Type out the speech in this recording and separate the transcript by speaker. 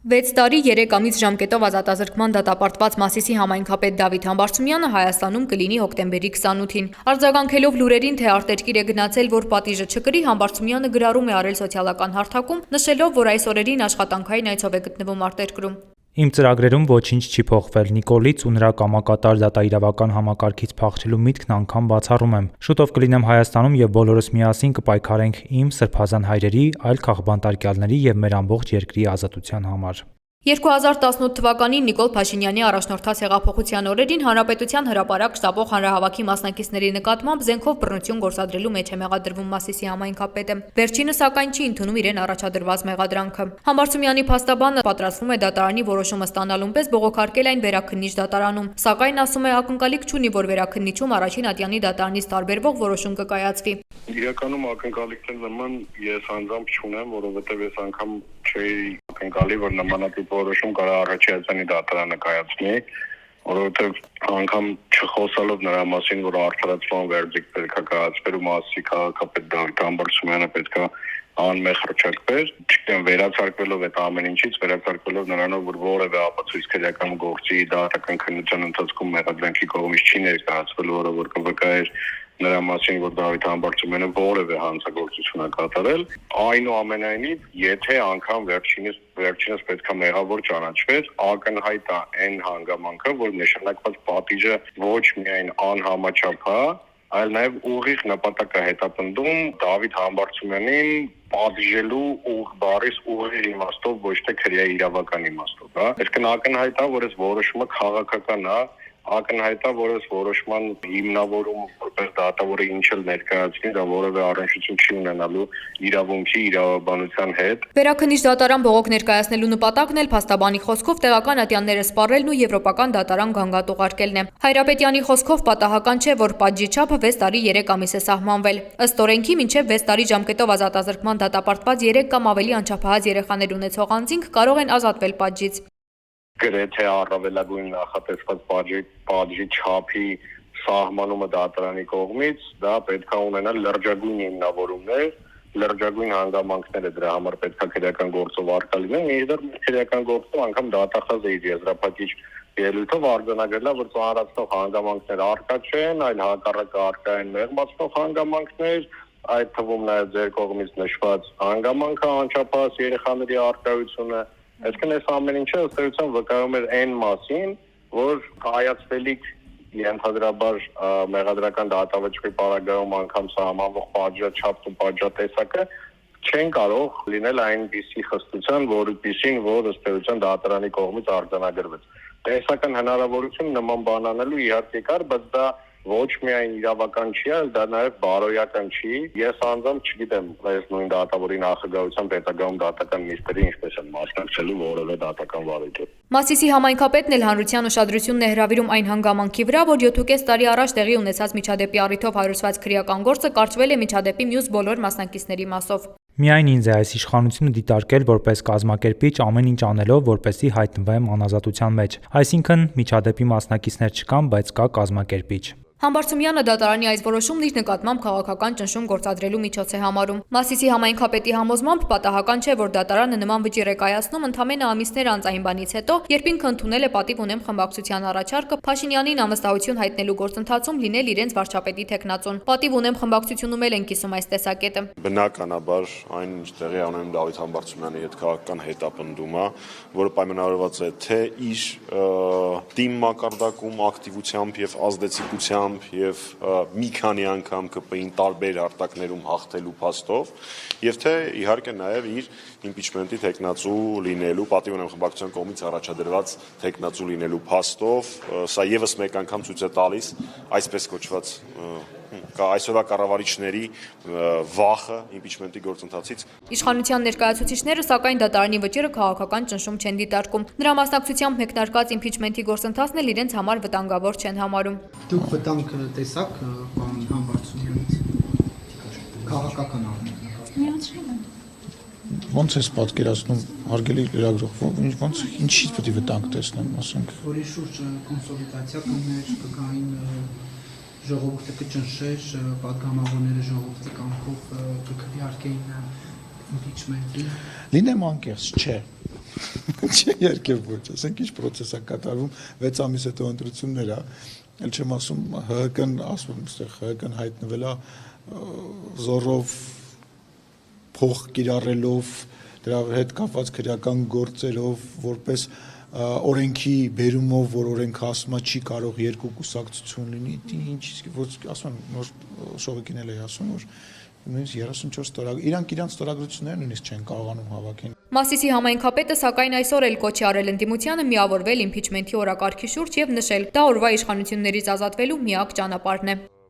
Speaker 1: 6 տարի 3 ամիս ժամկետով ազատազրկման դատապարտված Մասիսի համայնքապետ Դավիթ Համբարձումյանը Հայաստանում կլինի հոկտեմբերի 28-ին։ Արձագանքելով լուրերին, թե արտերկիր է գնացել, որ պատիժը չկրի, Համբարձումյանը գրառում է արել սոցիալական հարթակում, նշելով, որ այս օրերին աշխատանքային այցով է գտնվում արտերկրում։
Speaker 2: Իմ ծրագրերում ոչինչ չի փոխվել, Նիկոլից ու նրա կամակատար դատաիրավական համակարգից փախչելու միտքն անգամ բացառում եմ։ Շուտով կլինեմ Հայաստանում եւ բոլորս միասին կպայքարենք իմ սրբազան հայրերի, այլ քաղբանտարկյալների եւ մեր ամբողջ երկրի ազատության համար։
Speaker 1: 2018 թվականին Նիկոլ Փաշինյանի առաջնորդած հեղափոխության օրերին Հանրապետության հրապարակ շտաբող հանրահավաքի մասնակիցների նկատմամբ զենքով բռնություն գործադրելու մեջ է մեղադրվում Մասիսի համայնքապետը։ Վերջինը սակայն չի ընդունում իրեն առաջադրված մեղադրանքը։ Համբարձումյանի փաստաբանը պատրաստվում է դատարանի որոշումը ստանալուն պես բողոքարկել այն վերաքննիչ դատարանում, սակայն ասում է ակնկալիք չունի, որ վերաքննիչում առաջին ատյանի դատարանից տարբերվող որոշում կկայացվի։
Speaker 3: Իրականում ակնկալիքներ նման ես անձամբ չունեմ, որովհետև ես անգամ չէի ակնկալի, որ նմանատիպ որոշում կարող առաջի ատյանի դատարանը կայացնի, որովհետև անգամ չխոսալով նրա մասին, որ արդարացման վերդիկտ պետք է կայացվեր ու Մասիսի քաղաքապետ Դավիթ Համբարձումյանը պետք է անմեղ հռչակվեր, չգիտեմ, վերացարկվելով այդ ամեն ինչից, վերացարկվելով նրանով, որ որևէ ապացույց քրեական գործի դատական քննության ընթացքում մեղադրանքի կողմից չի ներկայացվել, որը որ կվկայեր նրա մասին, որ Դավիթ Համբարձումյանը որևէ հանցագործություն է կատարել, այնուամենայնիվ, եթե անգամ վերջինս պետք է մեղավոր ճանաչվեր, ակնհայտ է այն հանգամանքը, որ նշանակված պատիժը ոչ միայն անհամաչափ է, այլ նաև ուղիղ նպատակ է հետապնդում Դավիթ Համբարձումյանին պատժելու բառից ուղիղ իմաստով, ոչ թե քրեայի իրավական իմաստով, հա։ Այսինքն ակնհայտ է, որ այս որոշումը քաղաքական է, ակնհայտ է, որ այս որոշման հիմնավորում որպես դատավորը ինչ էլ ներկայացնի, դա որևէ առնչություն չի ունենալու իրավունքի, իրավաբանության հետ։
Speaker 1: Վերաքննիչ դատարան բողոք ներկայացնելու նպատակն էլ փաստաբանի խոսքով տեղական ատյանները սպառելն ու եվրոպական դատարան գանգատ ուղարկելն է։ Հայրապետյանի խոսքով պատահական չէ, որ պատժի չափը 6 տարի 3 ամիս է սահմանվել։ Ըստ օրենքի մինչև 6 տարի ժամկետով ազատազրկման դատապարտված 3 կամ ավելի անչափահաս երեխաներ ունեցող անձինք կարող են ազատվել պատժից։
Speaker 3: Գրեթե առավելագույն նախատեսված պատժի չափի սահմանումը դատարանի կողմից, դա պետք է ունենա լրջագույն հիմնավորումներ, լրջագույն հանգամանքները դրա համար պետք է քրեական գործով արկա լինեն, իհարկե քրեական գործով անգամ դատախազ է իր եզրափակիչ ելույթով արձանագրել, որ ծանրացնող հանգամանքներ արկա չեն, այլ հակառակը արկա են մեղմացնող հանգամանքներ, այդ թվում նաև ձեր կողմից նշված հանգամանքը անչափահաս երեխաների արկայությունը։ Այսինքն այս ամեն ինչը ըստ էության վկայում էր այն մասին, որ կայացվելիք ենթադրաբար մեղադրական դատավճռի պարագայում անգամ սահմանվող պատժաչափն ու պատժատեսակը չեն կարող լինել այնպիսի խստության, որպեսզի որ ըստ էության դատարանի կողմից արձանագրվեց։ Տեսական հնարավորություն նման բան անելու իհարկե կար, բայց դա ոչ միայն իրավական չի, այլ դա նաև բարոյական չի։ Ես անձամբ չգիտեմ, այս նույն դատավորի նախագահության պետագաղում դատական նիստերի ինչպես են մասնակցելու որևէ դատական վարույթ։
Speaker 1: Մասիսի համայնքապետն էլ հանրության ուշադրությունն է հրավիրում այն հանգամանքի վրա, որ 7.5 տարի առաջ տեղի ունեցած միջադեպի առիթով հարուցված քրեական գործը կարճվել է միջադեպի մյուս բոլոր մասնակիցների մասով։
Speaker 2: Միայն ինձ է այս իշխանությունը դիտարկել որպես կազմակերպիչ ամեն ինչ անելով, որպեսզի հայտնվեմ անազատության մեջ։ Այսինքն միջադեպի մասնակիցներ չկան, բայց կա կազմակերպիչ։
Speaker 1: Համբարձումյանը դատարանի այս որոշումն իր նկատմամբ քաղաքական ճնշում գործադրելու միջոց է համարում։ Մասիսի համայնքապետի համոզմամբ պատահական չէ, որ դատարանը նման վճիռ է կայացնում ընդամենը ամիսներ անց այն բանից հետո, երբ ինքը ընդունել է պատիվ ունեմ խմբակցության առաջարկը Փաշինյանին անվստահություն հայտնելու գործընթացում լինել իրենց վարչապետի թեկնածուն։ Պատիվ ունեմ խմբակցությունում էլ են կիսում այս տեսակետը։
Speaker 4: Բնականաբար այն ինչ տեղի ունենում Դավիթ Համբարձումյանի հետ քաղաքական հետապնդում է, որը պայմանավորված է թե իր թիմ մակարդակում ակտիվությամբ եւ ազդեցիկությամբ եւ մի քանի անգամ ԿՊ-ին տարբեր արտակներում հաղթելու փաստով եւ թե իհարկե նաեւ իր իմպիչմենտի թեկնածու լինելու պատիվ ունեմ խմբակցության կողմից առաջադրված թեկնածու լինելու փաստով, սա եւս մեկ անգամ ցույց է տալիս այսպես կոչված այսօրվա կառավարիչների վախը իմպիչմենտի գործընթացից։
Speaker 1: Իշխանության ներկայացուցիչները սակայն դատարանի վճիռը քաղաքական ճնշում չեն դիտարկում։ Նրա մասնակցությամբ մեկնարկած իմպիչմենտի գործընթացն էլ իրենց համար վտանգավոր չեն համարում։
Speaker 5: Դուք վտանգ տեսաք պարոն Համբարձումյանից քաղաքական առումով։
Speaker 6: Ոնց ես պատկերացնում հարգելի լրագրող, ոնց ինչից պետք է վտանգ տեսնեմ, ասենք։
Speaker 5: Որի շուրջ կոնսոլիդացիա կներ, կգային ժողովուրդը կճնշեր, պատգամավորները ժողովրդի կամքով կքվեարկեին իմպիչմենտին։
Speaker 6: Լինեմ անկեղծ, չէ։ Չէ, երկև ոչ, ասենք ինչ process է կատարվում, 6 ամիս հետո ընտրություններ է, ել չեմ ասում ՀՀԿ-ն, ասում այստեղ ՀՀԿ-ն հայտնվել է զորով փող կիրառելով, դրա հետ կապված քրեական գործերով, որպես օրենքի բերումով, որ օրենքը ասում է չի կարող երկու կուսակցություն լինի, ինչ ոչ ասում եմ նոր շողիկին էլ էի ասում, որ նույնիսկ 34 ստորագրություն, իրանք իրանց ստորագրությունները նույնիսկ չեն կարողանում հավաքել։
Speaker 1: Մասիսի համայնքապետը սակայն այսօր էլ կոչ է արել ընդդիմությանը միավորվել իմպիչմենթի օրակարգի շուրջ եւ նշել, դա օրվա իշխանություններից ազատվելու միակ ճանապարհն է։